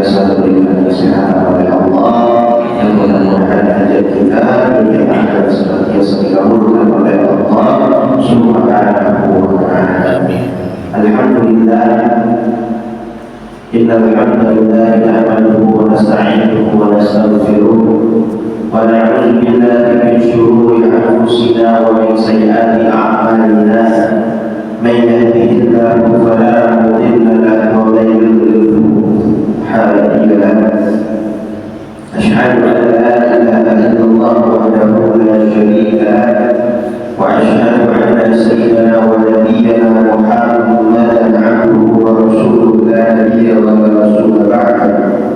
senantiasa diberikan kesehatan oleh Allah, yang mudah-mudahan hajat kita dunia akan senantiasa dikabulkan oleh Allah Subhanahu wa ta'ala. Alhamdulillah, innal hamdalillah nahmaduhu wa nasta'inuhu wa nastaghfiruh wa na'udzu billahi min shururi anfusina wa min sayyiati a'malina. Man yahdihillahu fala mudilla lahu wa man yudlil hadiya lahu. Asyhadu an la ilaha illallah wahdahu la syarika lahu wa asyhadu anna sayyidana wa nabiyyana Muhammadan 'abduhu wa rasuluhu la nabiyya wa la rasula ba'dahu.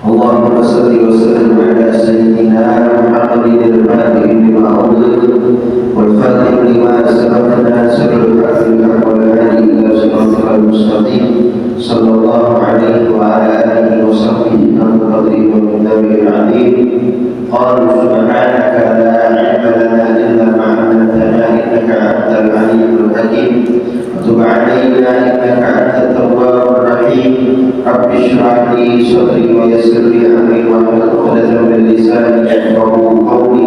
Allahumma salli wa sallim ala sayyidina Muhammadin al-fatih lima ughliq wal khatim lima sabaqa nasirul haqqi wal hadi ila siratal mustaqim sallallahu alaihi wa ala alihi wa sahbihi al-qadri wa al-qadri al-'azim. Qalu subhanaka la 'ilma lana illa ma 'allamtana innaka antal 'alimul hakim. Tub 'alaina innaka antat tawwabur rahim. Rabbi shrah li sadri wa yassir li amri wa hlul 'uqdatam min lisani yafqahu qawli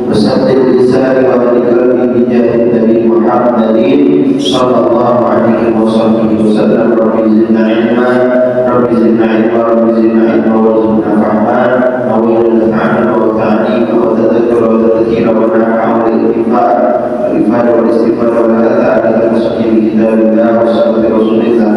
wa saddid lisani wa hdi qalbi bi jahi nabi Muhammadin sallallahu alaihi wasallam. Rabbi zidna ilma, Rabbi zidna ilma, Rabbi zidna ilma wa zidna fahman wa nafa'na wa ta'alima wa tadhakkura wa tadhkira wa naf'a wa al-ifad wal istifada wa al-adha bi kitabillah wa sunnati rasulillah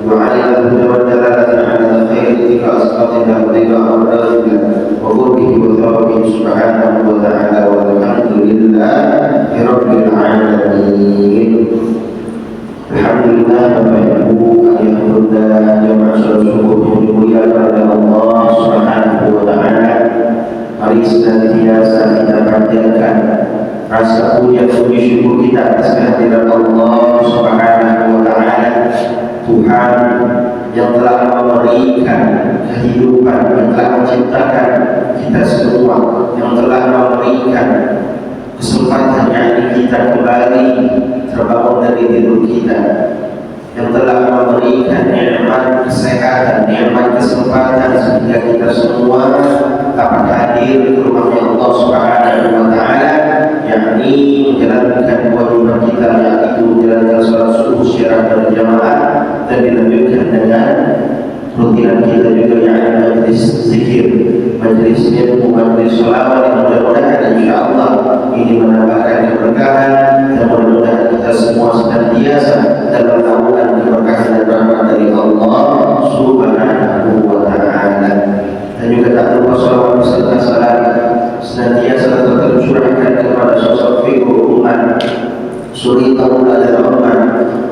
wa 'ala al-huda wa dalalati 'ala khairi asqatina wa ila amrina wa qurbihi wa thawabihi subhanahu wa ta'ala walhamdulillahi rabbil alamin. Alhamdulillah, Bapak Ibu, ayah bunda, jemaah salat subuh yang dimuliakan oleh Allah Subhanahu wa ta'ala. Mari senantiasa kita panjatkan rasa puja puji syukur kita atas kehadiran Allah Subhanahu wa ta'ala, Tuhan yang telah memberikan kehidupan, yang telah menciptakan kita semua, yang telah memberikan kesempatan yang kita kembali terbangun dari tidur kita, yang telah memberikan nikmat kesehatan, nikmat kesempatan sehingga kita semua dapat hadir di rumahnya Allah Subhanahu wa ta'ala, yakni menjalankan kewajiban kita, yaitu menjalankan salat subuh secara berjamaah dan dilanjutkan dengan rutinan kita juga, yakni majlis zikir, majlis ilmu, majlis sholawat, yang mudah-mudahan insyaallah ini menambahkan keberkahan dan mudah-mudahan kita semua senantiasa dalam naungan keberkahan dan rahmat dari Allah Subhanahu wa ta'ala. Dan juga tak lupa salawat serta salam senantiasa tercurahkan kepada sosok figur umat suri taula dan umat.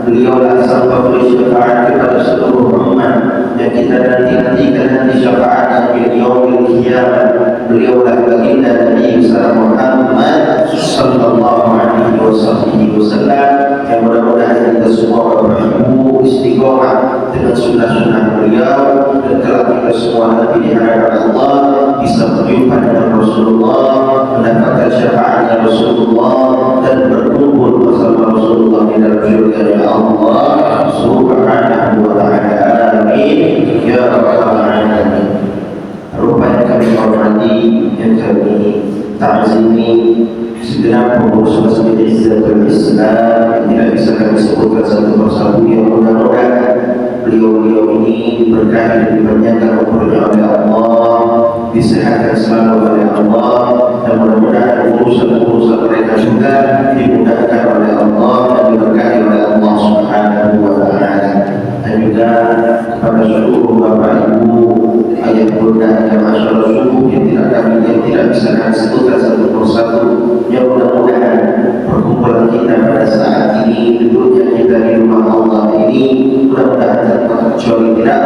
Beliaulah sang pemberi syafaat kepada seluruh umat yang kita nanti-nantikan nanti syafaat bil yaumil qiyamah. Beliaulah baginda Nabi Muhammad sallallahu alaihi wasallam, yang mudah-mudahan kita semua beribu istiqomah dengan sunnah-sunnah beliau, dan kelak kita semua nanti di hadapan Allah bisa berjumpa dengan Rasulullah, mendapatkan syafaatnya Rasulullah, dan berkumpul bersama Rasulullah di dalam syurga Allah Subhanahu wa ta'ala. Amin ya rabbal alamin. Rupanya kami hormati, yang kami ta'zimi segenap pengurus Masjid Izzatul Islam yang tidak bisa kami sebutkan satu persatu, yang mudah-mudahan beliau-beliau ini diberkahi dan dipanjangkan umurnya oleh Allah, disehatkan selalu oleh Allah, dan mudah-mudahan urusan-urusan mereka juga dimudahkan oleh Allah dan diberkahi oleh Allah Subhanahu wa ta'ala. Dan juga kepada seluruh Bapak Ibu, ayah bunda, jemaah salat subuh yang tidak bisa kami sebutkan satu persatu, yang mudah-mudahan perkumpulan kita pada saat ini, duduknya kita di rumah Allah ini, mudah-mudahan tanpa kecuali tidak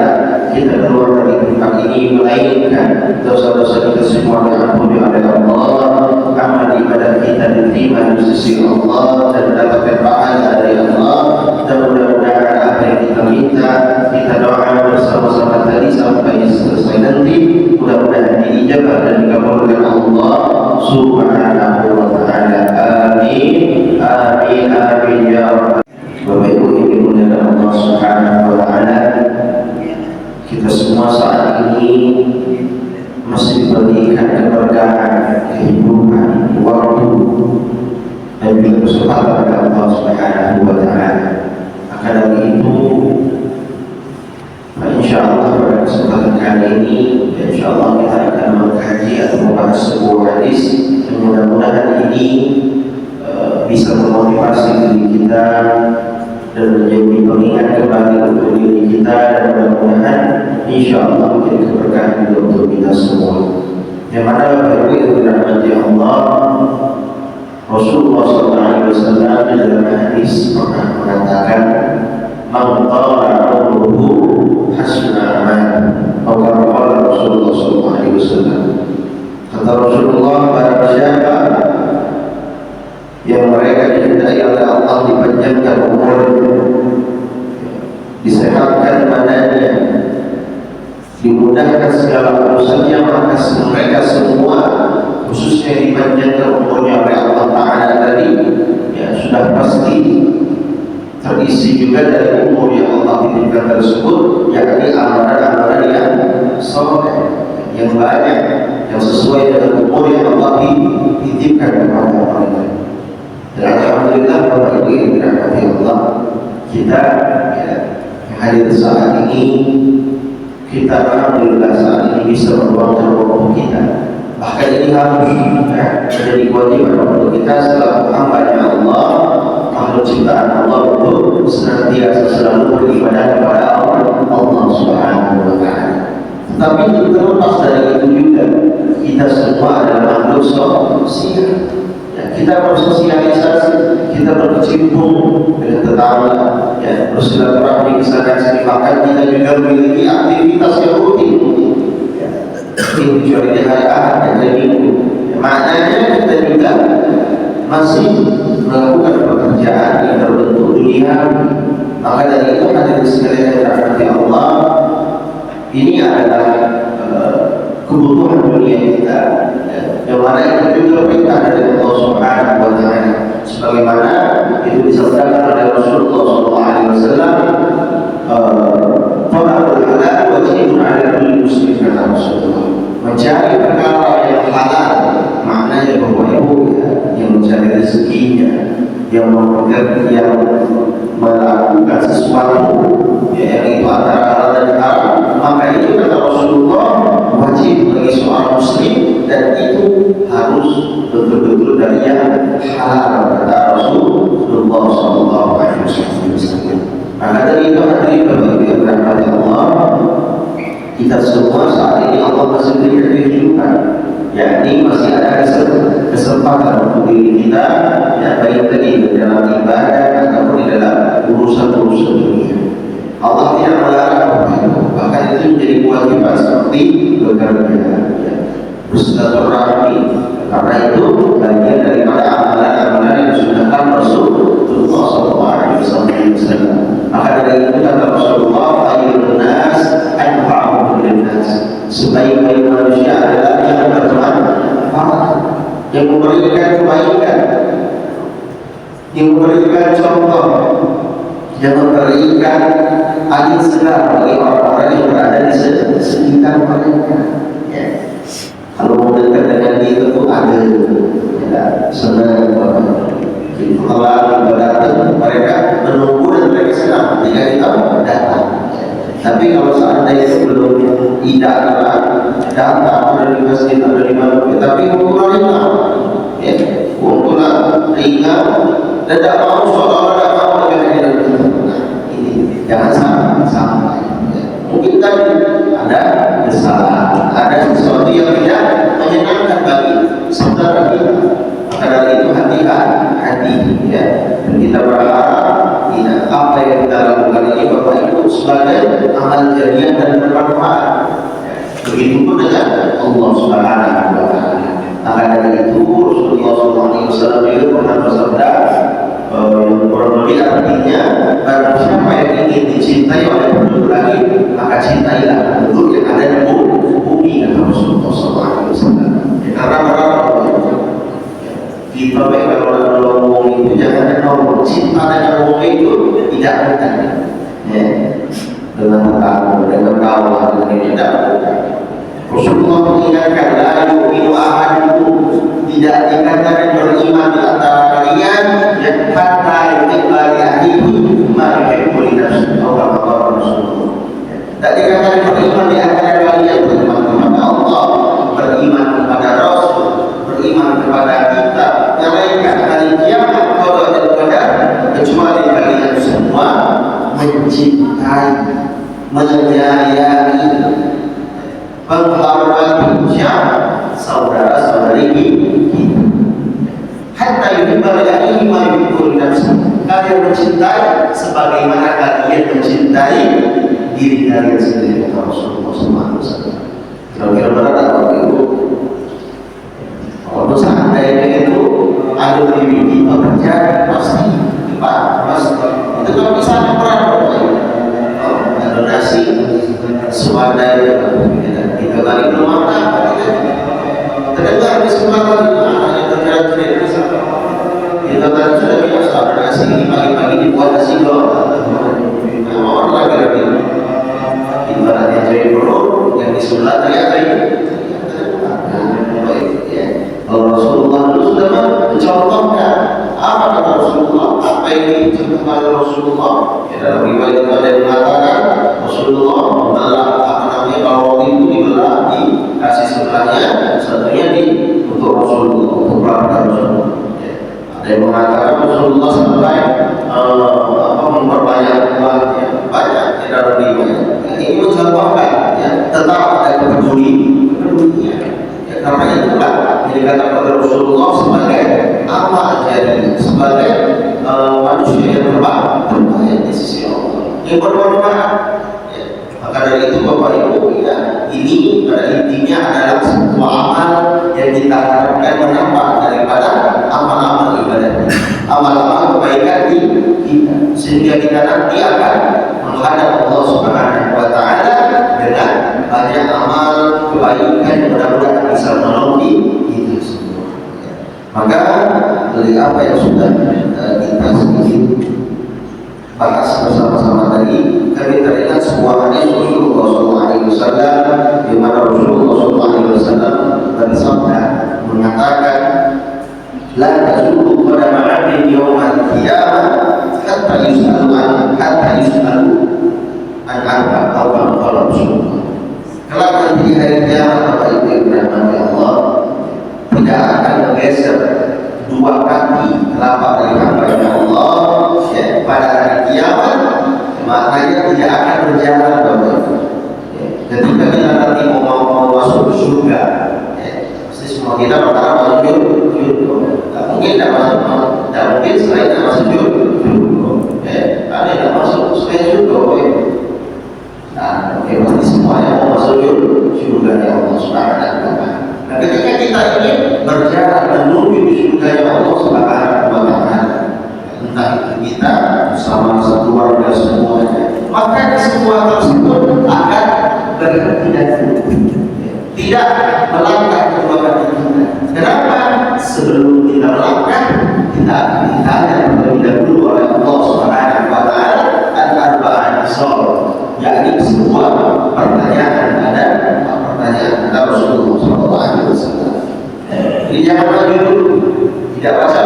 kita keluar dari tempat ini melainkan dosa-dosa kita semua diampuni oleh Allah, amal ibadah kita diterima di sisi Allah dan mendapatkan pahala dari Allah. Dan mudah-mudahan apa yang kita minta, kita doa bersama-sama tadi sampai selesai nanti, mudah-mudahan diijabah dan dikabulkan Allah Subhanahu wa ta'ala. Amin amin amin ya rabbal. Bapak Ibu yang dimuliakan Allah Subhanahu wa ta'ala, semua saat ini masih diberikan keberkahan, kehidupan, waktu dan juga kesempatan dari Allah Subhanahu wa Ta'ala. Maka dari itu, insyaallah pada kesempatan kali ini, insyaallah kita akan mengkaji atau membahas sebuah hadis yang mudah-mudahan ini bisa memotivasi diri kita dan menjadi pengingat kembali untuk diri kita, dan mudah-mudahan insyaallah menjadi keberkahan juga untuk kita semua. Yang mana Bapak Ibu yang dirahmati Allah, Rasulullah SAW dalam hadis pernah mengatakan, "Man qala umruhu hasuna amal." Atau kata Rasulullah SAW. Kata Rasulullah, barang siapa yang mereka dihendaki oleh Allah dipanjangkan umurnya, disehatkan badannya, dimudahkan segala urusannya, maka mereka semua, khususnya dipanjangkan umurnya oleh Allah Ta'ala tadi, ya sudah pasti terisi juga dari umur yang Allah titipkan tersebut, yakni amalan-amalan yang soleh, yang banyak, yang sesuai dengan umur yang Allah titipkan kepada mereka. Dan alhamdulillah Bapak Ibu yang dirahmati Allah, kita yang hadir saat ini, kita alhamdulillah saat ini bisa meluangkan waktu kita. Bahkan ini harus menjadi kewajiban untuk kita selaku hamba-Nya Allah, makhluk ciptaan Allah, untuk senantiasa selalu beribadah kepada Allah Subhanahu wa Ta'ala. Tetapi terlepas dari itu juga, kita semua adalah makhluk sosial. Kita bersosialisasi, kita berkecimpung dengan tetangga, ya, bersilaturahmi, misalkan sini makan, kita juga memiliki aktivitas yang rutin. Ini kecuali di hari Ahad dan hari Minggu. Maknanya kita juga masih melakukan pekerjaan yang berbentuk dunia. Maka dari itu hadirin sekalian yang dirahmati Allah, ini adalah kebutuhan dunia kita, yang mana itu juga perintah dari Allah Subhanahu wa Ta'ala, sebagaimana itu disabdakan oleh Rasulullah SAW, "Talabul halal wajibun 'ala kulli muslim," kata Rasulullah. Mencari perkara yang halal, maknanya bahwa ibu yang mencari rezekinya, yang melakukan sesuatu yang itu antara halal dan haram, maka itu kata Rasulullah wajib bagi seorang muslim, dan itu harus betul-betul dari yang halal, kata Rasulullah SAW. Maka dari itu hadirin Bapak Ibu yang dirahmati Allah, kita semua saat ini Allah masih berikan kehidupan, yakni masih ada kesempatan untuk diri kita, ya, baik tadi dalam ibadah ataupun di dalam urusan-urusan dunia. Allah tidak melarang itu, bahkan itu menjadi kewajiban seperti bekerja, ya, bersilaturahmi, karena itu bagian daripada amalan-amalan yang disunahkan Rasulullah SAW. Maka dari itu kata Rasulullah, "Khairun nas anfa'uhum linnas." Sebaik-baik manusia adalah yang bermanfaat, yang memberikan kebaikan, yang memberikan contoh, yang memberikan angin segar bagi orang-orang yang berada di sekitar mereka. Ya. Kalau mau dekat dengan dia itu ada, ya, senang banget. Kalau datang, mereka menunggu dan mereka senang ketika kita datang. Tapi kalau seandainya belum tidak datang, ada di masjid, ada di mana, tapi ukuran ringan, ya, ukuran ringan, tidak mau seolah-olah tidak mau dengan kita. Ini jangan sampai. Ya. Mungkin kan ada kesalahan, ada sesuatu yang tidak menyenangkan bagi saudara kita. Maka dari itu hati-hati, ya. Dan kita berharap apa yang kita lakukan ini Bapak Ibu sebagai amal jariah dan bermanfaat. Begitu pun dengan Allah Subhanahu wa Ta'ala. Maka dari itu Rasulullah SAW pernah bersabda, yang kurang lebih artinya, barang siapa yang ingin dicintai oleh penduduk langit, maka cintailah penduduk yang ada di bumi, kata Rasulullah SAW. Karena kita kalau ngomong itu jangan ngomong cinta dengan ngomong itu tidak mudah, ya. Dengan tetangga, dengan berdakwah dengan tidak. Rasulullah mengingatkan, la yu'minu ahadukum, tidak dikatakan beriman di antara kalian yang hatta yuhibba li akhihi ma yuhibbu li nafsihi. Rasulullah tidak dikatakan beriman di antara kalian beriman kepada Allah, beriman kepada Rasul, beriman kepada kita, malaikat, hari kiamat, qada dan qadar, kecuali kalian semua mencintai, menyayangi, menghormati siapa? Saudara-saudari kita. Hatta yuhibba li akhihi ma yuhibbu li nafsihi. Kalian mencintai sebagaimana kalian mencintai diri kalian sendiri, kata Rasulullah SAW. Kira-kira benar atau itu? Kalau seandainya itu ada diri kita terjadi, pasti itu kan bisa peran donasi swadaya kita tadi belum ada terdengar di kesempatan yang terjadi kita tadi sudah biasa donasi ini pagi-pagi dibuat nasi goreng orang lagi ibaratnya jadi perut yang di sebelah ternyata kalau Rasulullah itu sudah mencontohkan apa kata Rasulullah, apa yang dicontohkan oleh Rasulullah. Dalam riwayat ada yang mengatakan Rasulullah membelah kalau itu dibelah dikasih sebelahnya, satunya untuk Rasulullah, untuk para Rasulullah. Ada yang mengatakan Rasulullah sampai memperbanyak uangnya, banyak di dalam riwayat. Ini mencontohkan tetap ada kepedulian. Karena itulah yang dikatakan oleh Rasulullah sebagai amal jariah, sebagai manusia yang terbaik di sisi Allah, yang bermanfaat. Maka dari itu Bapak Ibu, ini pada intinya adalah sebuah amal yang kita harapkan menambah daripada amal-amal ibadah, amal-amal kebaikan kita, sehingga kita nanti akan menghadap Allah Subhanahu wa Ta'ala dengan banyak amal kebaikan yang mudah-mudahan bisa menolong itu semua. Maka dari apa yang sudah kita sedikit bahas bersama-sama tadi, kami teringat sebuah hadis Rasulullah SAW, di mana Rasulullah SAW bersabda mengatakan, la tazulu qadama 'abdin yawmal qiyamah hatta yus'alu an arba' aw qala Rasulullah. Kelak nanti di hari kiamat, Bapak Ibu yang dirahmati Allah, tidak akan bergeser dua kaki telapak dari hamba-Nya Allah pada hari kiamat, maknanya tidak akan berjalan, Bapak Ibu. Ketika kita nanti mau masuk surga, pasti semua kita berharap masuk surga. Tak mungkin tidak masuk, tidak mungkin selain tidak masuk surga. Ada yang tidak masuk selain surga, Bapak Ibu. Nah, pasti semua yang mau masuk surga yang Allah Subhanahu wa Ta'ala. Nah, ketika kita ingin berjalan menuju surga yang Allah Subhanahu wa Ta'ala, entah itu kita bersama satu keluarga semuanya, maka semua tersebut akan berhenti dan tidak melangkah kedua kaki kita. Kenapa? Sebelum kita melangkah, kita ditanya terlebih dahulu oleh Allah Subhanahu wa Ta'ala al-arba'an isol, yakni sebuah pertanyaan. Ada pertanyaan tentang Rasulullah SAW. Jadi jangan maju dulu, tidak baca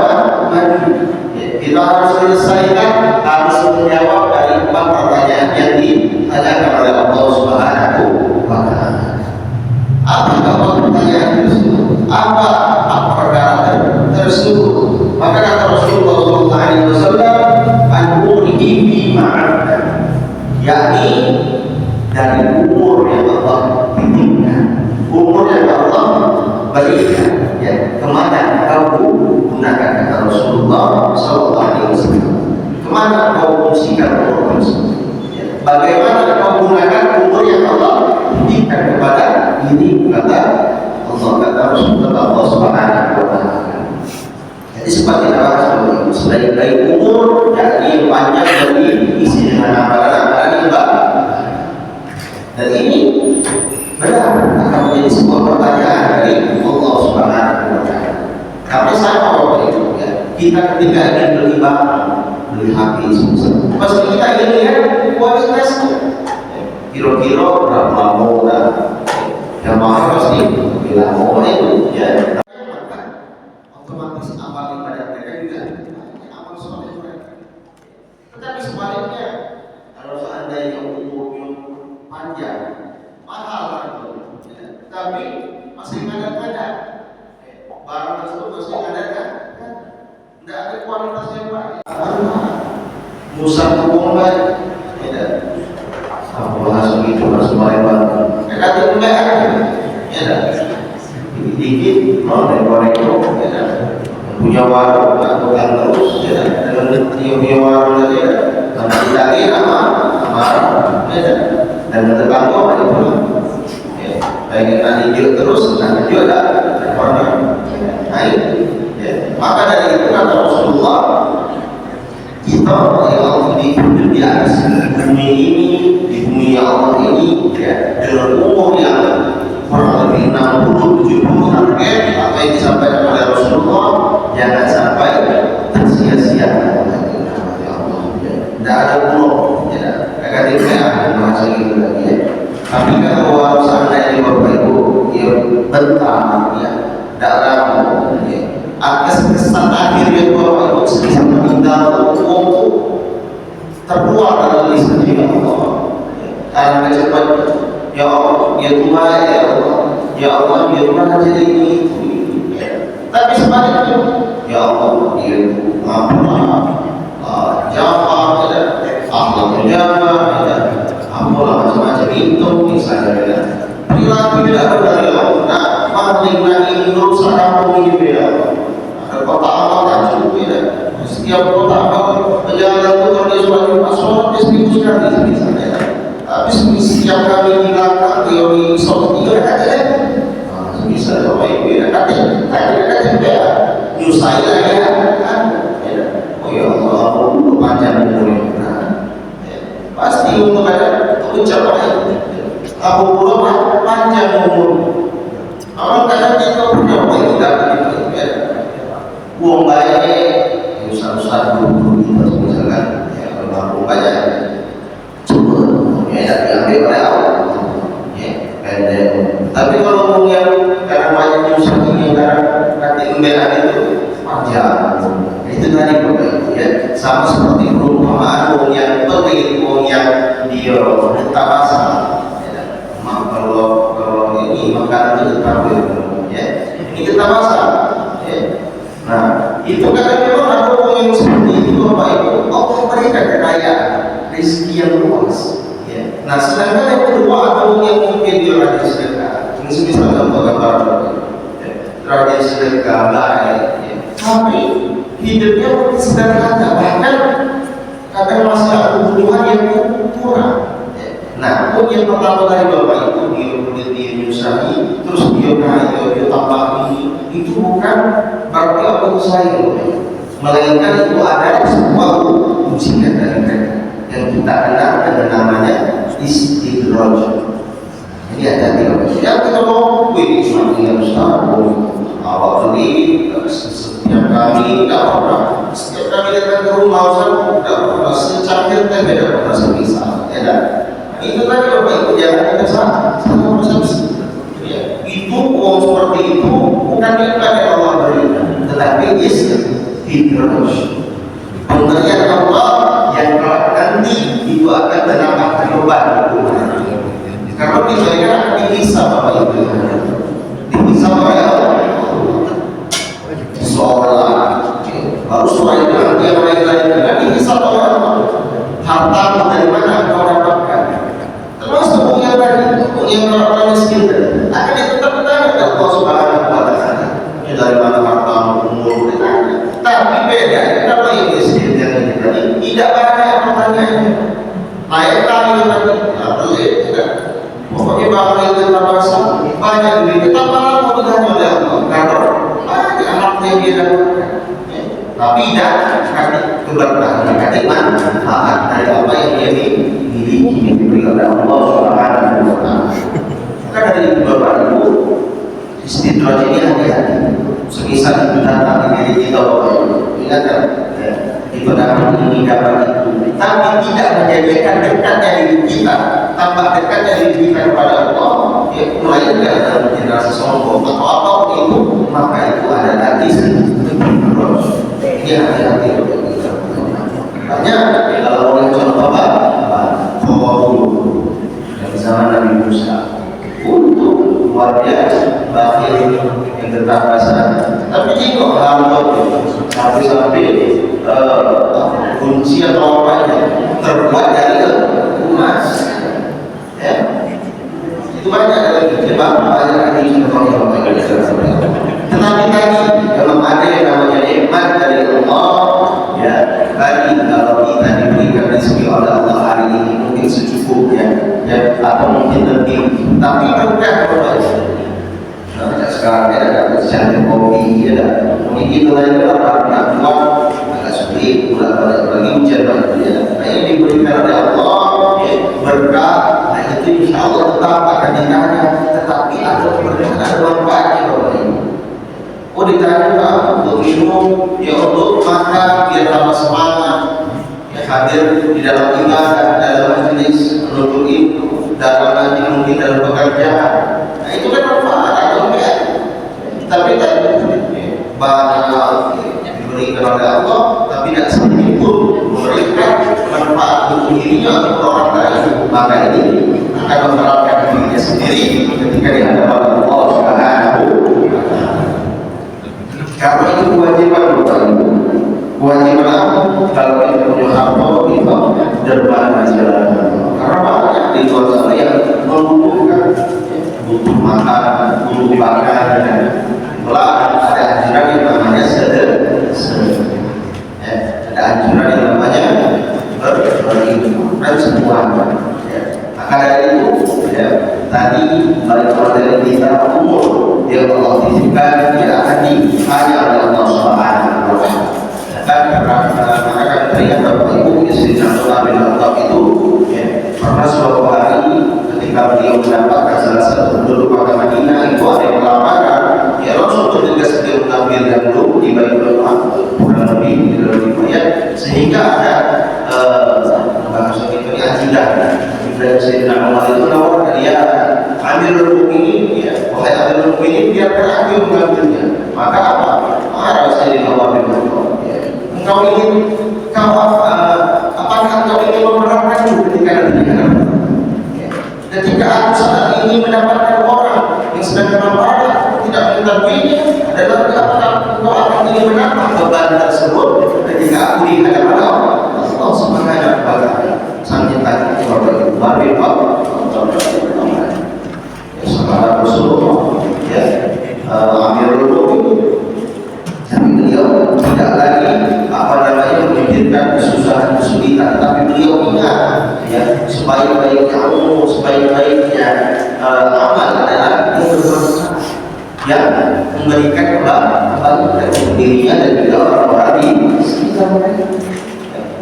maju. Kita harus selesaikan, harus menjawab dari 4 pertanyaan yang ditanyakan oleh Allah Subhanahu wa Ta'ala. Apa pertanyaan tersebut? Apa perkara tersebut? Maka kata Rasulullah SAW, an-umrihi fi ma'abda, yakni dari umur yang Allah titipkan, umur yang Allah berikan, kemana kau gunakan, kata Rasulullah SAW. Kemana kau fungsikan umur tersebut? Bagaimana kau gunakan umur yang Allah titipkan kepada diri, kata Allah, kata Rasulullah Allah Subhanahu wa Ta'ala. Jadi seperti apa? Selain umur, yakni panjang dari isi dengan amalan-amalan yang baik. Dan ini benar akan menjadi sebuah pertanyaan dari Allah Subhanahu wa Ta'ala. Karena sama Bapak Ibu, kita ketika ingin beli barang, beli HP, pasti kita ingin lihat kualitasnya. kira-kira berapa lama yang mahal pasti bilang mau itu ya otomatis amal ibadah mereka juga amal soleh mereka. Tetapi sebaliknya kalau seandainya umurnya panjang mahal ya. Tapi masih kadang-kadang barang tersebut masih kadang-kadang tidak ada kualitas yang baik. Musa kubung baik ya. Aku langsung itu harus melebar. Kata juga ada, ya dikit, mau rekor ya punya warung, lakukan terus, ya dengan dia punya warung saja, nanti lagi nama, ya dan tetangga apa itu, ya baik nanti dia terus, nanti juga ada orang lain, ya maka dari itu kata Rasulullah, kita yang Allah di atas bumi ini, di bumi Allah ini, ya dengan umur yang kurang lebih 60-70 target apa yang disampaikan oleh Rasulullah jangan sampai tersia-sia. Tidak ada pulau, ya akademia bahasa gitu lagi ya. Tapi kalau seandainya Bapak Ibu yang tentang ya dalam ya atas kesan akhir yang Bapak Ibu bisa meninggal untuk terkeluar dari istri Allah. Karena cepat ya Allah, ya Tuhan, ya Allah, ya Allah, ya Tuhan jadi ini. Tapi sebaliknya, ya Allah, dia Jawa, Allah Jawa, apalah macam-macam itu misalnya. Perilaku tidak ada dari Allah. Nah, paling lagi menurut saya kamu ini ya. Ada kota apa kacau beda. Setiap kota apa perjalanan itu kalau dia sholat sholat distribusikan di misalnya. Tapi setiap kami bilang teori sholat itu ada. Bisa Bapak Ibu ya kata ya. Nyusai lagi kan. Oh ya Allah, panjang umurnya. Pasti untuk ada ucapan aku pula panjang umur. Orang kadang kita punya baik tidak ya. Buang baik, usah dulu misalkan ya kalau banyak coba ya diambil oleh Allah. Ya, pendek. Tapi kalau yang karena banyak nyusah ini karena nanti pembelaan itu panjang. Itu tadi Bapak ya sama seperti perumpamaan wong yang penting wong yang dia tetap asal ya. Kalau ini makanan itu tetap ya ini tetap asal ya. Nah itu kadang memang ada wong yang seperti itu Bapak Ibu Allah berikan kekayaan rezeki yang luas ya. Nah sedangkan yang kedua ada wong yang mungkin dia rajin sedekah ini misalnya gambar ya. Rajin sedekah baik ya. Tapi hidupnya mungkin sederhana, bahkan kadang masih ada kebutuhan yang kurang. Nah, pun yang pertama dari Bapak Ibu dia nyusahi, terus dia tambah ini, itu bukan berarti apa saya, melainkan itu ada sebuah ujian dari mereka yang kita kenal dengan namanya istidraj. Ini ada di yang kita mau wih yang besar, awal ini setiap kami tidak pernah setiap kami datang ke rumah Ustaz tidak pernah secangkir teh tidak pernah semisal ya kan itu tadi Bapak Ibu jangan kita salah ya itu uang seperti itu bukan nikmat yang Allah berikan tetapi istidraj pemberian Allah yang kelak nanti itu akan mendapatkan beban karena diberikan akan dihisab Bapak Ibu dihisab oleh Allah seolah baru seorang yang dia lain-lain dan ini satu orang harta dari mana kau dapatkan termasuk punya tadi punya orang miskin akan tetap bertanya kepada Allah Subhanahu wa Ta'ala dari mana harta umur ditanya tapi beda kenapa yang miskin yang ini tadi tidak banyak pertanyaannya layak kali tadi boleh tidak pokoknya bahwa itu terpaksa banyak duit tetap malah mau ditanya oleh Allah karena yang dia lakukan tapi tidak keberkahan manfaat dari apa yang dia miliki yang diberi oleh Allah Subhanahu wa Ta'ala. Maka dari Bapak Ibu istidraj ini hati-hati semisal kita datang di diri kita Bapak Ibu ingat kan kita datang ini dapat itu, tapi tidak menjadikan dekatnya diri kita, tambah dekatnya diri kita kepada Allah, ya melainkan menjadi rasa sombong atau apapun itu, maka itu ada hadis terus. Ini hati-hati. Makanya kalau orang contoh bawa dulu dari zaman Nabi Musa untuk luar biasa bakhil yang tetap basah, tapi jika hal sampai kunci atau apa terbuat dari emas, ya itu banyak lagi sebab banyak lagi contoh. Tetapi tadi kalau ada yang namanya nikmat dari Allah, ya tadi kalau kita diberikan rezeki oleh Allah hari ini mungkin secukupnya, ya atau mungkin lebih, tapi berkah berbagai. Nah, sekarang ada cantik kopi, ada mungkin itu lain berapa nak buat agak sulit, pula bagi hujan ya. Nah ini diberikan oleh Allah, ya, berkah. Nah itu insya Allah tetap akan ditanya, tetapi ada keberkahan, ada manfaatnya kalau ini. Oh ditanya untuk minum, ya untuk makan, biar tambah semangat, ya hadir di dalam ibadah, dalam majelis, menuntut ilmu, dalam nanti mungkin dalam pekerjaan. Nah itu kan manfaat atau enggak? Tapi tadi banyak hal diberikan oleh Allah, tapi tidak sedikit pun memberikan manfaat untuk dirinya atau orang lain. Maka ini akan menerapkan dirinya sendiri ketika di hadapan Allah Subhanahu. Karena itu kewajiban bukan kewajiban apa? Kalau kita punya harta kita dermaga jalan. Karena banyak di luar sana yang membutuhkan, butuh makan, butuh pakaian. Malah ada anjuran yang namanya sedekah. Ada anjuran yang namanya berilmu dan semuanya. Maka dari itu, ya, tadi balik dari kita umur yang Allah titipkan tidak akan hanya oleh Allah Subhanahu wa Ta'ala. Dan karena terlihat Bapak Ibu istri Abdullah bin Khattab itu, ya, pernah suatu hari ketika beliau mendapatkan salah satu penduduk kota Madinah itu ada yang melaporkan, ya Rasul bertugas beliau mengambil gandum di Baitul Maqdis kurang lebih di dalam riwayat, sehingga ada bahasa itu ajidah. Dan Sayyidina Umar itu menawarkan, ya Amirul Mukminin, ya wahai Amirul Mukminin, biarkan aku mengambilnya. Maka apa? Marah Sayyidina Umar bin Khattab. Engkau ingin apakah engkau ingin memerankanku ketika nanti? Ketika aku saat ini mendapatkan orang yang sedang kelaparan tidak mengetahuinya, adalah apakah engkau akan ingin menangkap beban tersebut ketika aku di hadapan Allah Subhanahu wa Ta'ala. Sampai tadi kepada Umar bin Khattab, sahabat Rasulullah, ya Amirul Mukminin, tapi beliau tidak lagi memikirkan kesusahan kesulitan, tapi beliau ingat, ya sebaik-baiknya ilmu, sebaik-baiknya amal adalah yang memberikan kebaikan untuk dirinya dan juga orang-orang di sekitar mereka.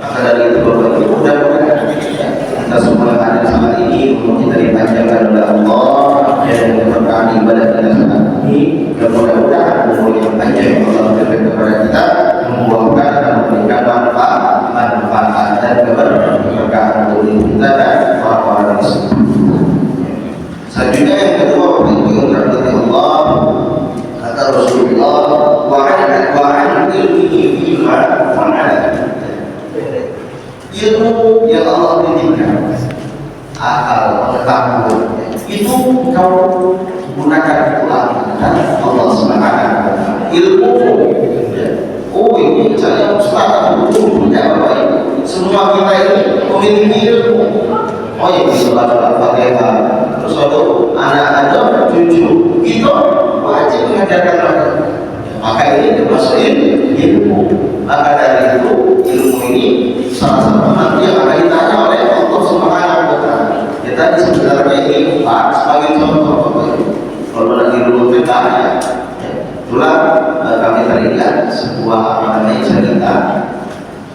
Maka dari itu Bapak Ibu, mudah-mudahan kita semua yang ada saat ini umur kita dipanjangkan oleh Allah, dan keberkahan ibadah kita saat ini, dan mudah-mudahan umur yang panjang yang Allah berikan kepada kita membuahkan dan memberikan manfaat dan keberkahan untuk diri kita dan orang-orang di sini. Selanjutnya yang kedua, Bapak Ibu yang dirahmati Allah, kata Rasulullah, wa'an ilmihi fima fa'ala. Ilmu yang Allah berikan, akal, pengetahuan, itu kau gunakan pula dan Allah Subhanahu wa Ta'ala. Ilmu, oh ini saya ustaz, tidak baik. Semua kita ini memiliki ilmu. Oh ya, sholat Al-Fatihah, terus ada anak ada cucu, itu wajib mengajarkan mereka. Maka ini termasuk ilmu. Maka dari itu ilmu ini salah satu nanti yang akan ditanya oleh Allah Subhanahu wa Ta'ala. Ya tadi sebenarnya ini sebagai contoh, kalau lagi dulu bertanya, itulah kami teringat sebuah cerita.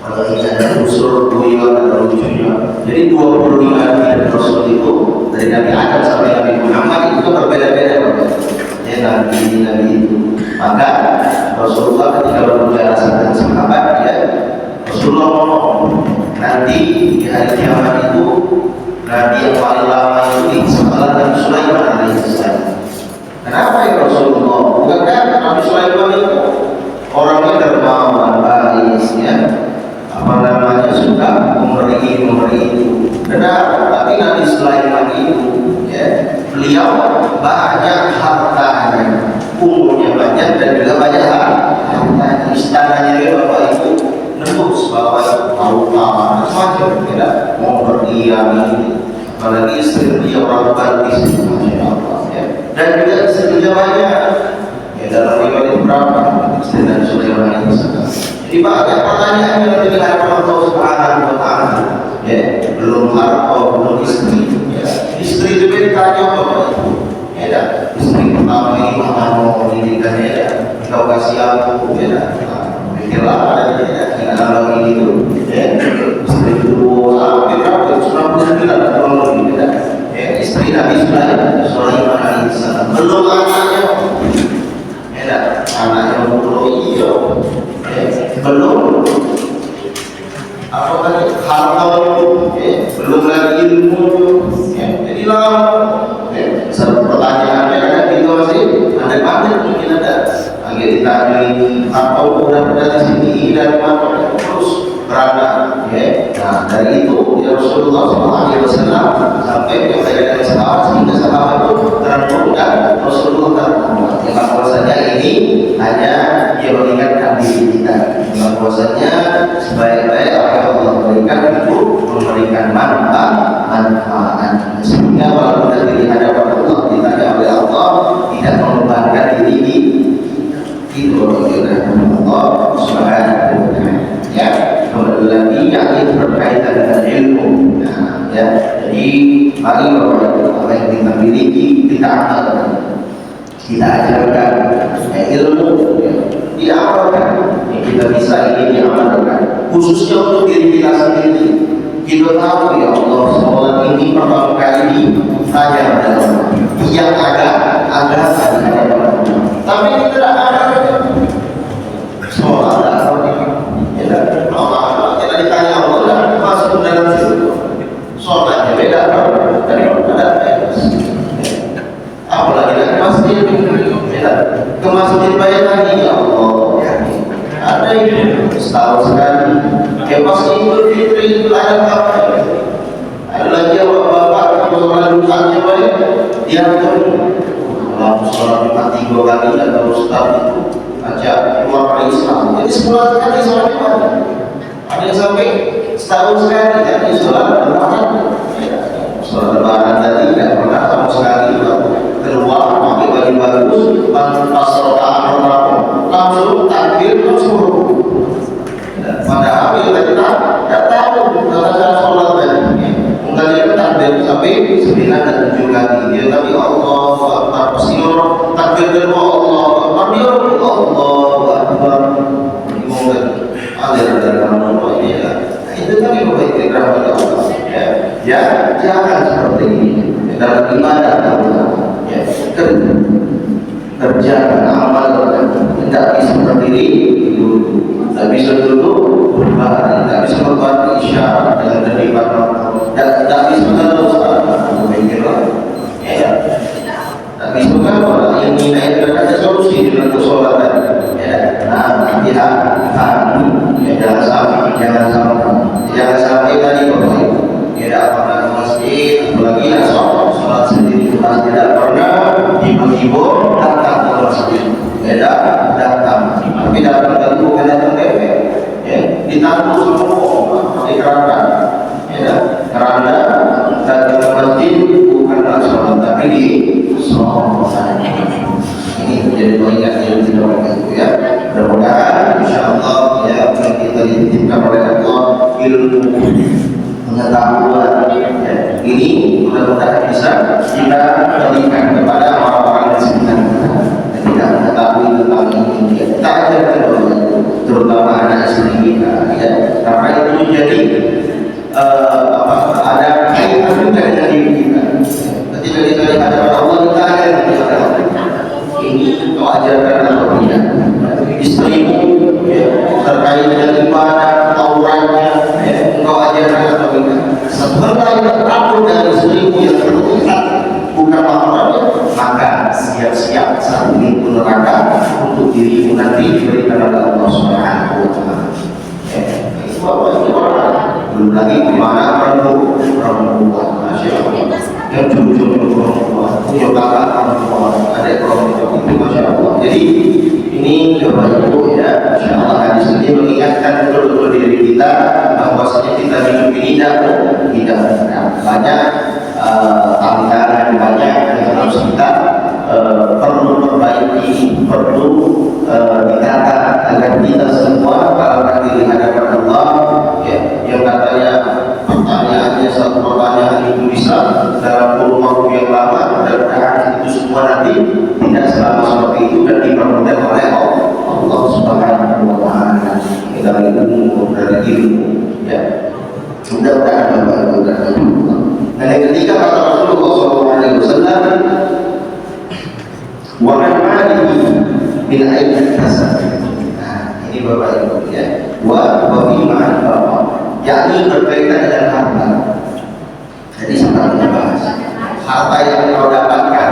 Kalau ini ada unsur beliau dan lucunya. Jadi 25 Nabi Rasul itu dari Nabi Adam sampai Nabi Muhammad itu berbeda-beda. Ya Nabi itu. Maka Rasulullah ketika berbicara dengan sahabat, ya Rasulullah ngomong, nanti di hari kiamat itu Nabi yang paling lama itu setelah Nabi Sulaiman alaihissalam. Kenapa ya Rasulullah? Bukankah Nabi Sulaiman itu orangnya dermawan, baik, ya, apa namanya, suka memberi itu. Benar, tapi Nabi Sulaiman itu, ya, beliau banyak hartanya, umurnya banyak dan juga banyak hartanya. Istananya dia bapak itu menembus bahwa harta macam-macam, tidak mau berdiam ini. Apalagi istri dia orang Bugis, masya Allah, ya. Dan juga istrinya banyak. Ya, dalam riwayat berapa istri Nabi Sulaiman itu? Jadi banyak pertanyaan yang diberikan Allah Subhanahu wa Ta'ala. Ya, belum harta, belum istri. Ya. Istri juga ditanya apa itu? Ya, istri pertama ini mana mau pendidikannya? Ya, kau kasih aku, ya. Pikirlah ada ya, kalau ini itu, ya. Istri kedua, berapa? 99 tahun lebih, ya. Ya, istri Nabi Sulaiman alaihissalam. Belum anaknya, ya, anaknya belum iya. Belum apa tadi harta, belum lagi ilmu, ya. Jadi lama, ya. Satu pertanyaannya ada gitu masih ada banyak mungkin ada agak ditanya harta udah di sini dan mana terus berada, ya. Nah dari itu ya Rasulullah SAW sampai kepada sahabat sehingga sahabat itu terang dan Rasulullah terang bahwasanya ini hanya dia mengingatkan diri kita bahwasanya sebaik-baik apa yang Allah berikan itu memberikan manfaat sehingga walaupun nanti di hadapan Allah ditanya oleh Allah tidak membebankan diri itu Allah Subhanahu wa Ta'ala, ya. Kemudian lagi yang berkaitan dengan ilmu, nah, ya. Jadi mari apa yang kita miliki kita amalkan, kita ajarkan, ya, ilmu, ya, diamalkan, ya, kita bisa ini diamalkan khususnya untuk diri kita sendiri. Kita tahu ya Allah sholat ini pertama kali tanya dalam yang ada tapi kita tidak ada sholat kita ditanya Allah masuk dalam situ sholatnya beda dari ada apalagi dari masjid beda ke masjid bayar lagi ya Allah, ya. Ada ini setahun sekali, ya pasti Idul Fitri itu ada apa? Ada lagi bapak kalau sholat Jumatnya baik dia kalau sholat Jumat 3 kali atau Ustaz itu ajak keluar dari Islam. Jadi sebulan sekali sholat Jumat. Ada yang sampai setahun sekali jadi sholat Lebaran. Sholat Lebaran tadi tidak pernah sama sekali keluar pakai baju bagus, pas sholat langsung takbir langsung. Padahal kita tidak tahu cara sholat tadi. Mungkin dia takbir sampai 9 dan 7 kali. Dia tapi Allahu Akbar, pasti orang takbir kedua Allahu Akbar, dia Allahu Akbar. Mungkin aliran dari mana ini ya. Itu kan yang baik rahmat Allah. Ya, jangan seperti ini dalam ibadah Allah. Ya, kerjakan amalkan, tidak bisa berdiri duduk, tidak bisa duduk berbaring, tidak bisa membuat isyarat dengan terlibat, tidak bisa terus berpikirlah, ya, tidak bisa kalau yang ini ada solusi dengan sholat tadi, ya. Nah hati-hati, jangan sampai tadi bapak ibu, tidak pernah ke masjid, apalagi sholat sendiri di masjid, tidak pernah ibu-ibu datang ke masjid, tidak datang, tapi datang ke bukan datang bebek, ya, ditangguh semua di keranda, ya, keranda datang ke masjid bukanlah sholat tapi di sholat. Ini menjadi pengingat yang tidak itu, ya. Mudah-mudahan insyaallah ya apa yang kita dititipkan oleh Allah ilmu pengetahuan, ya, ini mudah-mudahan bisa kita berikan kepada orang-orang di sekitar kita yang tidak mengetahui tentang ini. Kita ajarkan terutama anak istri kita, ya, karena itu menjadi ada kaitan juga dengan diri kita. Ketika kita di hadapan Allah kita ajarkan kepada Allah ini kau ajarkan atau tidak istrimu, ya, terkait dengan ibadah, aurat satu pintu neraka untuk dirimu nanti diberikan oleh Allah Subhanahu wa Ta'ala. Itu apa itu orang? Belum lagi kemana perempuan, masya Allah, yang cucu perempuan, punya kakak perempuan, adik perempuan itu masya Allah. Jadi ini Bapak Ibu ya, masya Allah hadis ini mengingatkan betul-betul diri kita bahwasanya kita hidup ini tidak banyak tantangan, banyak yang harus kita perlu perbaiki, perlu ditata agar kita semua kalau nanti di hadapan Allah ya, yang katanya pertanyaannya satu pertanyaan itu bisa dalam kurun waktu yang lama, mudah-mudahan itu semua nanti tidak selama seperti itu dan dipermudah oleh Allah Subhanahu wa Ta'ala dari ilmu, dari ilmu ya, mudah-mudahan dan yang ketiga kata Rasulullah SAW, wa man malihi min ayyi kasab. Nah, ini Bapak Ibu ya. Wa fi ma'al, yakni berkaitan dengan harta. Jadi sekarang kita bahas harta yang kau dapatkan,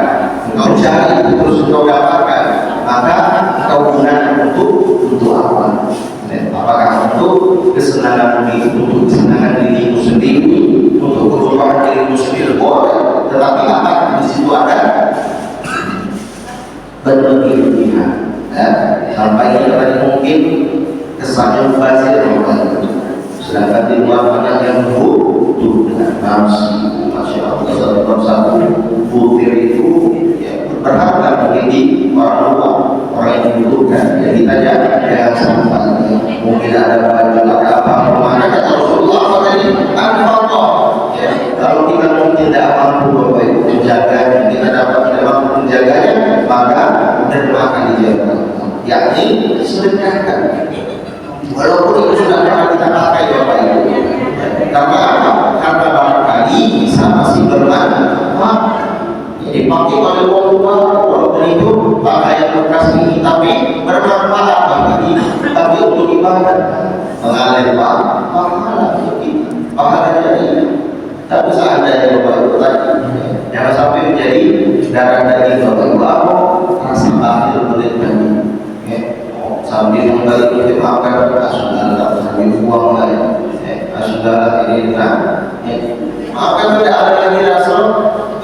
engkau cari terus engkau dapatkan, maka engkau gunakan untuk apa? Apakah untuk kesenangan dirimu, untuk kesenangan dirimu sendiri, untuk kebutuhan dirimu sendiri boleh, tetapi apakah di situ ada berlebih-lebihan ya, sampai kita mungkin kesannya mubazir, sedangkan di luar banyak yang butuh dengan nafsu, masya Allah, satu butir itu ya, berharga bagi orang luar, orang yang membutuhkan. Jadi jangan sampai mungkin ada baju ada apa, mana kata Rasulullah tadi al-faqah ya, kalau kita mungkin tidak mampu Bapak Ibu menjaga, kita tidak mampu menjaganya, maka dermakan dijaga, yakni sedekahkan. Walaupun itu sudah pernah kita pakai Bapak Ibu, karena apa? Karena barangkali bisa masih bermanfaat. Jadi pakai oleh orang tua, walaupun itu pakaian bekas ini, tapi bermanfaat bagi tapi untuk ibadah, mengalir pahala kita, pahala jadi. Tapi seandainya Bapak Ibu tadi, jangan sampai menjadi darah daging Bapak Ibu, rasa bahagia berlebihan. Sambil kembali kita maafkan saudara, sambil buang lagi, saudara ini maafkan, tidak ada lagi rasa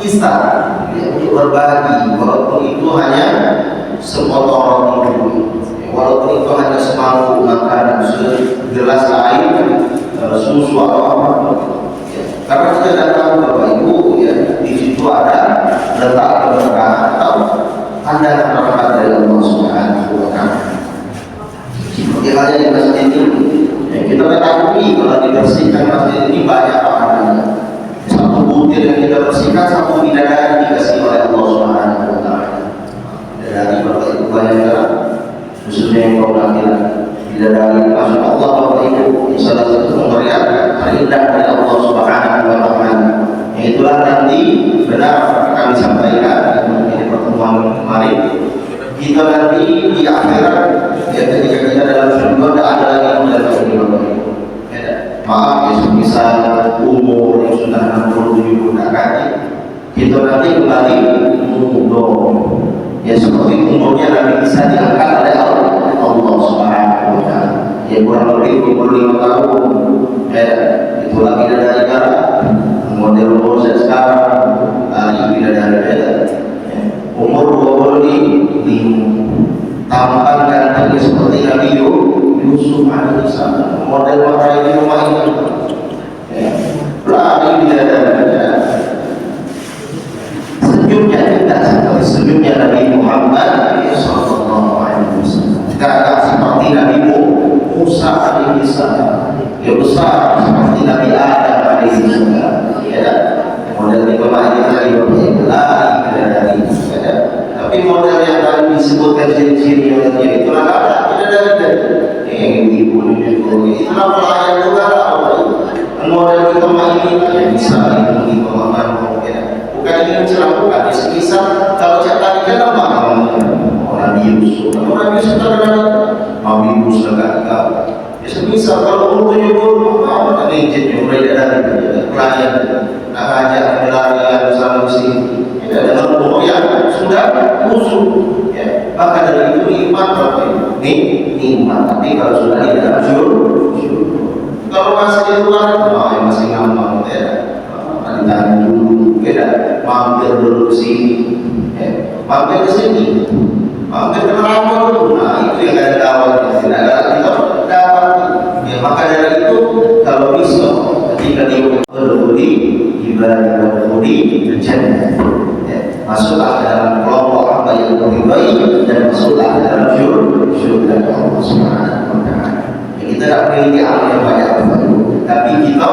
istar untuk berbagi, walaupun itu hanya sepotong roti, walaupun itu hanya semangkuk makanan, segelas air, susu atau apa. Karena kita tidak tahu Bapak Ibu ya, di situ ada letak keberkahan atau pandangan rahmat dari Allah Subhanahu wa Ta'ala. Seperti halnya di masjid ini, ya, kita ketahui kalau dibersihkan masjid ini banyak pahalanya. Satu butir yang kita bersihkan, satu bidadari dikasih oleh Allah Subhanahu wa Ta'ala. Bidadari Bapak Ibu banyak kan, khususnya yang kaum laki-laki. Bidadari, masya Allah Bapak Ibu, salah satu pemberian terindah dari Allah Subhanahu wa Ta'ala. Itulah nanti benar kami sampaikan di pertemuan kemarin. Kita nanti di akhirat ya, ketika kita dalam surga tidak ada lagi yang dalam surga. Maaf ya, semisal umur yang sudah 67 kaki, kita nanti kembali muda. Ya seperti umurnya Nabi bisa diangkat oleh Allah Subhanahu wa Ta'ala. Ya kurang lebih 25 tahun. Ya itu lagi dari cara model umur saya sekarang, lagi dari umur 25, tampak gantengnya seperti Nabi Yusuf alaihissalam, model pakai di rumah ini, lari bidadari, senyumnya tidak seperti senyumnya Nabi Muhammad sallallahu alaihi wasallam, tidak seperti Nabi Musa alaihissalam, yang besar seperti Nabi Adam alaihissalam, ya, model di rumah ini lari bidadari. Tapi model yang tadi disebutkan ciri-ciri yang itulah tidak ada ibu itulah pelayan juga model kita ini yang bisa di pemahaman bukan ini mencerahkan di semisal kalau saya tadi kan apa orang Yusuf terkenal Nabi Musa kan semisal kalau umurnya pun ada izin yang mulai dari pelayan nak ajak pelarian bersama di sini. Tidak ada umur yang sudah busuk, maka dari itu nikmat apa itu? Nikmat. Tapi kalau sudah di dalam syurga, kalau masih di luar, yang masih ngambang ya, ditanya dulu, beda, mampir dulu ke sini, mampir ke sini, mampir ke neraka dulu. Nah itu yang ada dawatnya, tidak ada kita dapat. Ya, maka dari itu kalau bisa ketika dia berdiri ibadah berdiri jannah, masuklah ke dalam kelompok hamba yang meridai dan masuklah ke dalam syurga Allah Subhanahu wa taala. Kita tak memiliki amal yang banyak, tapi kita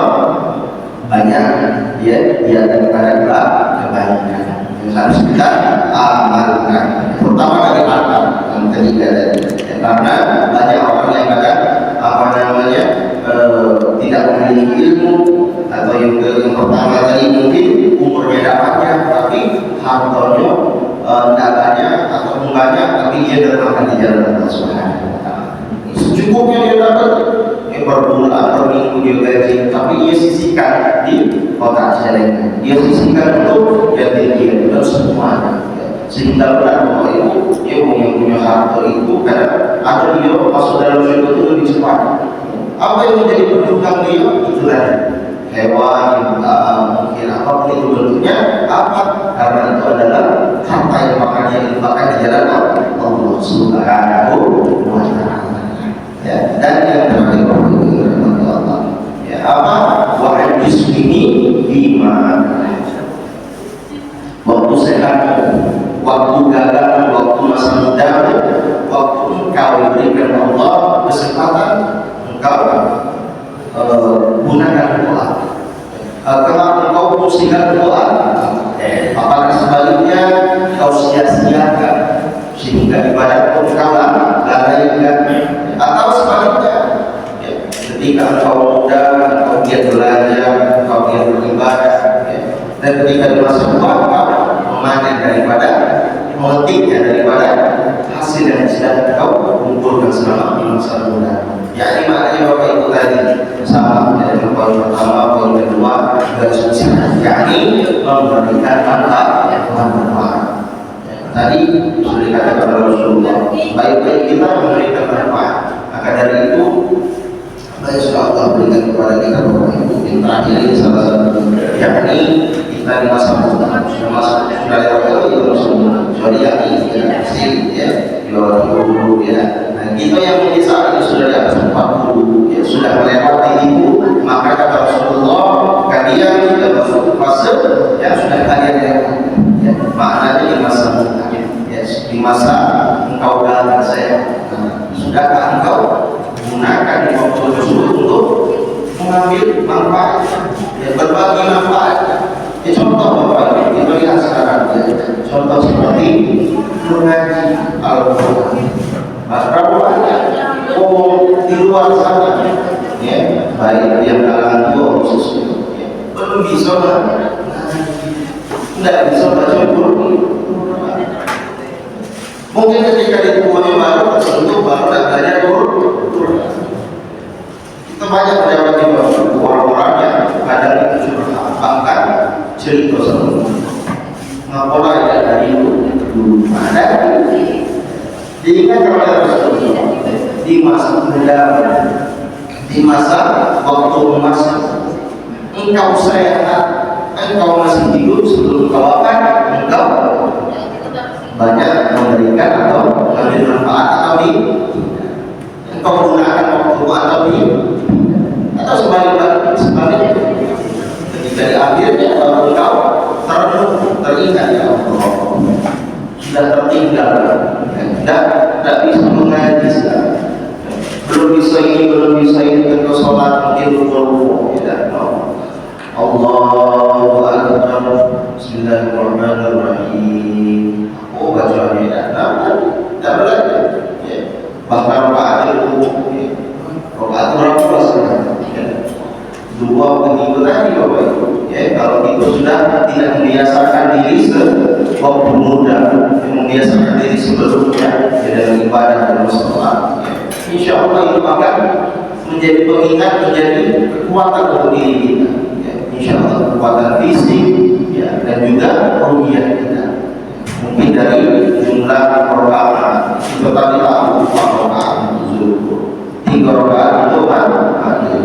banyak ya daripada kebaikan yang harus kita amalkan. Terutama dari harta yang ketiga tadi, karena banyak orang yang kadang tidak memiliki ilmu, atau yang pertama tadi mungkin umurnya dapatnya tapi hartanya datanya atau banyak, tapi dia dermakan di jalan Allah Subhanahu wa taala. Secukupnya dia dapat per bulan, per minggu dia gaji, tapi ia sisihkan di kotak celengan, dia sisihkan untuk jadi dia dan semuanya, sehingga benar bahwa itu dia punya harta itu karena ada dia masuk dalam syurga itu lebih cepat. Apa yang menjadi pendukung dia itulah hewan, mungkin apapun itu bentuknya, apa karena itu adalah harta yang makanya dipakai di jalan Allah Subhanahu wa taala. Ya, dan yang terakhir Allah, ya apa wahai ini bima, waktu sehat, waktu gagal, waktu masa muda, waktu engkau diberikan Allah kesempatan, engkau gunakan doa. Kalau engkau musingkan doa, apakah sebaliknya kau sia-siakan sehingga ibadat engkau lalaikan, atau sebaliknya ketika engkau muda, engkau giat belajar, engkau giat beribadah, dan ketika di masa tua engkau memanen daripada memetiknya daripada hasil yang sudah engkau kumpulkan selama masa muda. Ya, maknanya Bapak Ibu tadi sama dari poin pertama, poin kedua, garis besar, yakni memberikan manfaat yang bermanfaat. Tadi sudah dikatakan oleh Rasulullah, baik-baik kita memberikan manfaat. Maka dari itu, apa yang sudah Allah berikan kepada kita Bapak Ibu, yang terakhir ini salah satu, yakni kita di masa muda, sudah lewat itu Rasulullah, sudah yakni ya, di bawah 30 ya. Kita yang mungkin saat ini sudah di atas 40 ya, sudah melewati itu, maka kata Rasulullah, kalian sudah masuk fase yang sudah kalian lewati ya, maknanya di masa muda ya, di masa engkau dalam saya, sudahkah engkau gunakan di waktu tersebut untuk mengambil manfaat ya, berbagi manfaat ya, contoh Bapak kita lihat sekarang ya, contoh seperti mengaji Al-Quran. Berapa banyak di luar sana ya, baik yang kalangan tua khususnya ya, belum bisa tidak bisa baca Quran. Mungkin ketika di tuanya baru tersentuh baru tidak belajar Quran. Kita banyak melewati orang-orang yang kadang itu bahkan cerita sama ngapalah ya dari dulu ada diingat kepada Rasulullah di masa muda, di masa waktu emas, engkau sehat, engkau masih hidup sebelum kau akan engkau banyak memberikan atau mengambil manfaat, atau engkau gunakan waktu atau sebaliknya ketika di akhirnya engkau teringat ya Allah, sudah tertinggal, tidak bisa mengaji sekarang, belum bisa ini ketika sholat mungkin ruku tidak mau. Allahu Akbar, Bismillahirrahmanirrahim. Oh bacanya tidak belajar ya. Bahkan rokaat itu rokaat berapa sekarang ya. 2 minggu tadi Bapak Ibu ya, kalau itu sudah tidak membiasakan diri waktu muda, membiasakan diri sebelumnya ya, dalam ibadah dan sholat ya, insya Allah itu akan menjadi pengingat, menjadi kekuatan untuk diri kita ya, insya Allah kekuatan fisik ya, dan juga ruhiyah kita. Mungkin dari jumlah rokaat itu tadi tahu 4 rakaat zuhur, 3 rakaat itu kan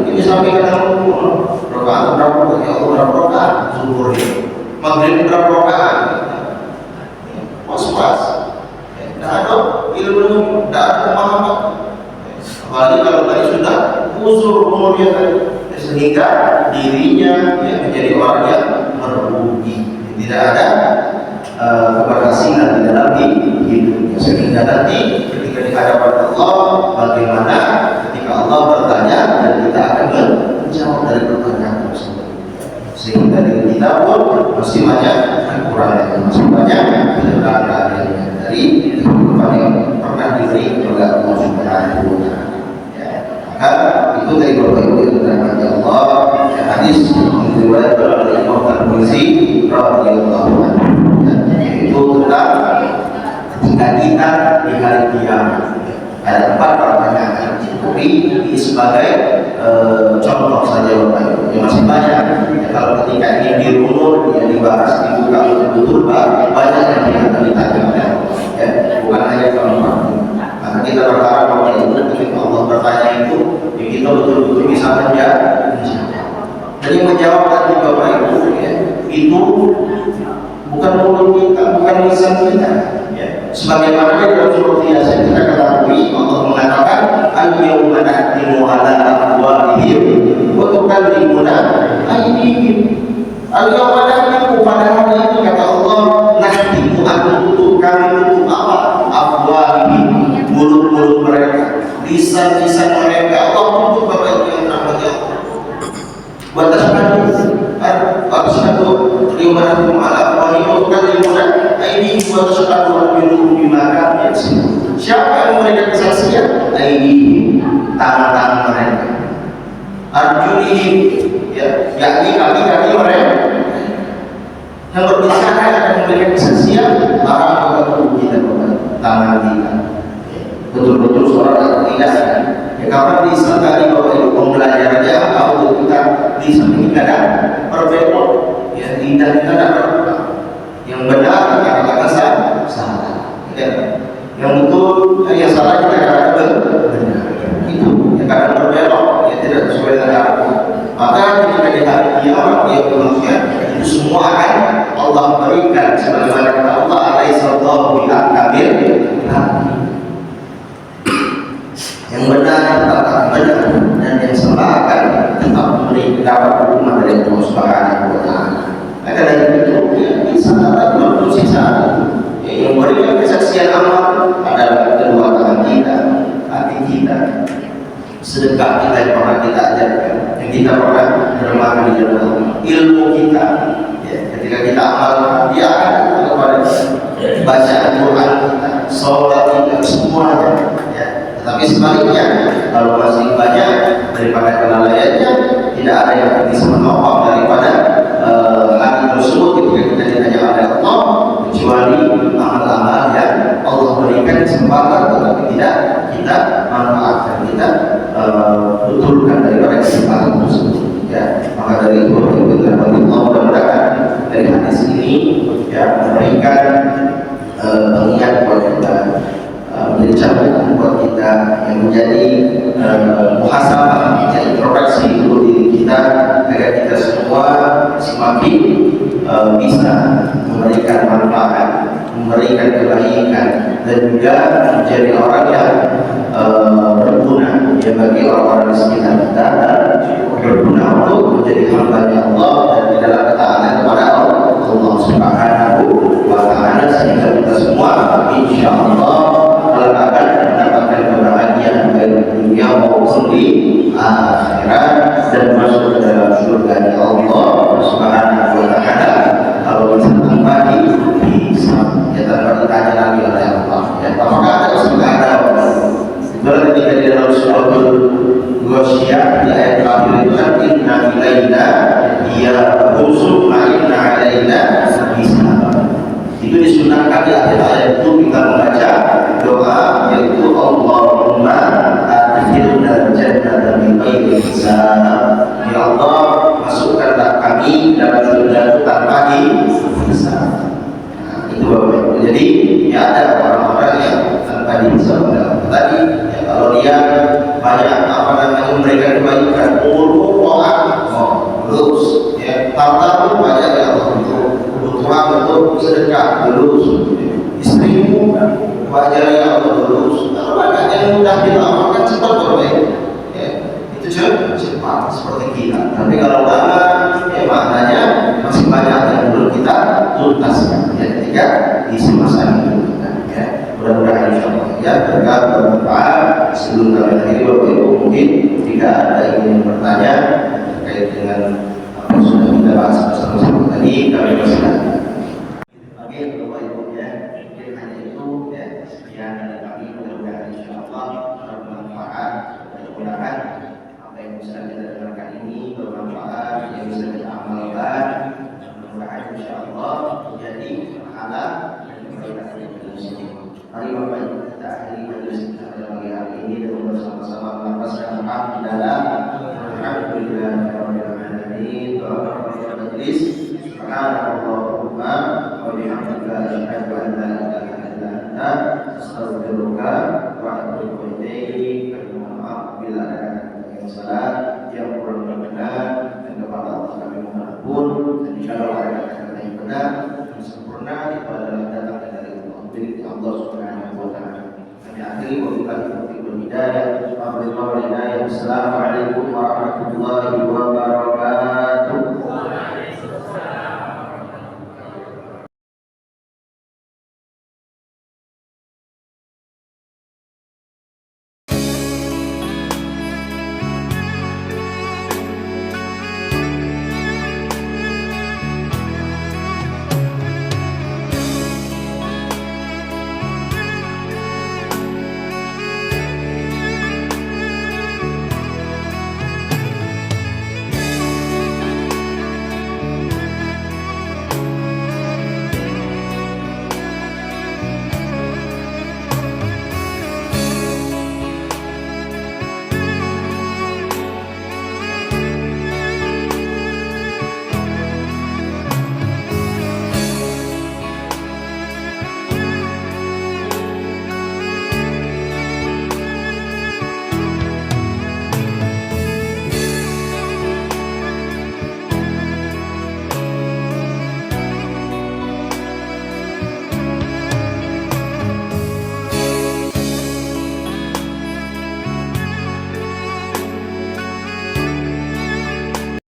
ini sampai ke dalam rakaat berapa? Ya Allah, berapa rakaat zuhur ini? Maghrib berapa rakaat? Was-was. Tidak ada ilmu, tidak ada pemahaman. Apalagi kalau tadi sudah uzur umurnya tadi, sehingga dirinya menjadi orang yang merugi, tidak ada keberhasilan di dalam hidupnya. Sehingga nanti ketika di hadapan Allah, bagaimana ketika Allah bertanya dan kita akan menjawab dari pertanyaan tersebut. Sehingga diri kita pun masih banyak kekurangan, masih banyak kekurangan dari kehidupan yang pernah diberi kepada Allah Subhanahu wa Ta'ala. Maka itu dari Bapak Ibu yang dirahmati Allah, hadis yang diriwayatkan oleh Imam Tirmidzi radhiyallahu anhu, yaitu tentang ketika kita di hari kiamat. Ada 4 pertanyaan. Ini sebagai contoh saja Bapak Ibu. Ya, masih banyak. Ya, kalau ketika ini dirunut, ya dibahas, dibuka betul-betul banyak yang akan ditanyakan. Ya, bukan hanya keempat. Maka kita berharap Bapak Ibu ketika Allah bertanya itu, ya kita betul-betul bisa menjawab. Dan yang menjawab tadi Bapak Ibu, ya, itu bukan mulut kita, bukan lisan kita. Sebagaimana dalam surat Yasin kita ketahui Allah mengatakan al-yawma nahtimu ala afwahihim wa tukallimuna aydihim. Al-yawma nahtimu, pada hari itu kata Allah, nahtimu, aku tutup, kami tutup apa? Afwahihim, mulut-mulut mereka, lisan-lisan mereka Allah tutup. Bapak Ibu yang rahmati Allah. Wa tashhadu al-yawma nahtimu ala afwahihim wa tukallimuna aydihim wa tashhadu arjuluhum bima kanu yaksibun. Siapa yang memberikan kesaksian? Aydihim, tangan-tangan mereka. Arjulihim, yakni kaki-kaki mereka. Yang berbicara akan memberikan kesaksian para anggota tubuh kita, tangan kita. Betul-betul seorang yang tidak kan? Ya, karena lisan tadi Bapak Ibu pembelajarannya kalau kita lisan ini kadang berbelok, ya lidah kita tidak berbelok. Yang benar kita katakan salah, ya. Yang betul, yang salah kita katakan benar. Itu yang kadang berbelok, ya tidak sesuai dengan Al-Quran. Maka ketika di hari kiamat dia manusia itu semua akan Allah berikan sebagaimana kata Allah, alaihissallahu bi'akamil. Yang benar tetap akan benar, dan yang salah akan tetap mendapat hukuman dari Allah Subhanahu wa Ta'ala. Maka dari itu bisa dapat sisa yang memberikan kesaksian amal adalah kedua tangan kita, hati kita, sedekah kita yang pernah kita ajarkan, yang kita pernah dermakan di jalan Allah, ilmu kita, ya, ketika kita amalkan dia akan kepada bacaan Quran kita, sholat kita, semuanya. Ya. Tetapi sebaliknya, kalau masih banyak daripada kelalaiannya, tidak ada yang bisa menopang daripada hati tersebut ketika kita ditanya oleh Allah, kecuali amal-amal yang Allah berikan kesempatan tetapi tidak kita manfaatkan, kita betulkan daripada kesempatan tersebut. Ya, maka dari itu kita Allah mudah-mudahan dari hadis ini ya memberikan pengingat buat kita, menjadi catatan buat kita yang menjadi muhasabah, introspeksi untuk diri kita agar kita semua semakin bisa memberikan manfaat, memberikan kebaikan, dan juga menjadi orang yang berguna ya bagi orang-orang di sekitar kita, dan berguna untuk menjadi hamba-Nya Allah dan di dalam ketaatan kepada Allah Subhanahu wa Ta'ala, sehingga kita semua insyaallah akan mendapatkan kebahagiaan baik di dunia maupun di akhirat dan masuk ke dalam surga Allah Subhanahu wa Ta'ala. Kalau bisa tanpa bisa ya tanpa ditanya lagi oleh Allah ya, apakah ada surga? Berarti di dalam surah Al-Ghasyiyah di ayat terakhir itu kan inna ilaina ya rusuk inna alaina bisa. Itu disunahkan di akhir ayat itu kita membaca doa yaitu Allahumma adkhilna jannata bi ghairi hisab. Ya Allah, masukkanlah kami dalam surga tanpa hisab. Nah, itu Bapak. Jadi ya ada orang-orang yang tanpa tadi tadi ya, kalau dia banyak memberikan kebaikan, lulus ya, tahu banyak ya untuk kebutuhan untuk sedekah lulus, istrimu wajar ya lulus, kalau banyak yang mudah kita amalkan cepat berbaik ya, itu cepat seperti kita. Tapi kalau lama ya maknanya masih banyak yang belum kita tuntaskan ya ketika isi masa hidup kita ya. Mudah-mudahan insyaallah ya bermanfaat. Sebelum kami akhiri, Bapak Ibu, mungkin jika ada yang bertanya terkait dengan apa yang sudah kita bahas bersama-sama tadi, kami persilakan. Oke, Bapak Ibu ya, mungkin hanya itu ya, sekian dari kami. Mudah-mudahan insyaallah bermanfaat. Mudah-mudahan apa yang bisa kita dengarkan ini bermanfaat, yang bisa kita amalkan. Mudah-mudahan insyaallah menjadi pahala dan kebaikan yang kita. Mari Bapak Ibu kita akhiri majelis kita pada pagi hari ini dengan bersama-sama melafazkan hamdalah alhamdulillahirabbil alamin. Doa majelis subhanallahumma wa bihamdika asyhadu an la ilaha illa anta astaghfiruka wa atubu ilaik. Maaf bila ada yang salah, yang kurang berkenan, dan kepada Allah kami mohon ampun. Dan insyaallah ada kata yang benar dan sempurna itu adalah datang dari Allah Subhanahu wa taala. Kami akhiri wabillahi taufiq wal hidayah.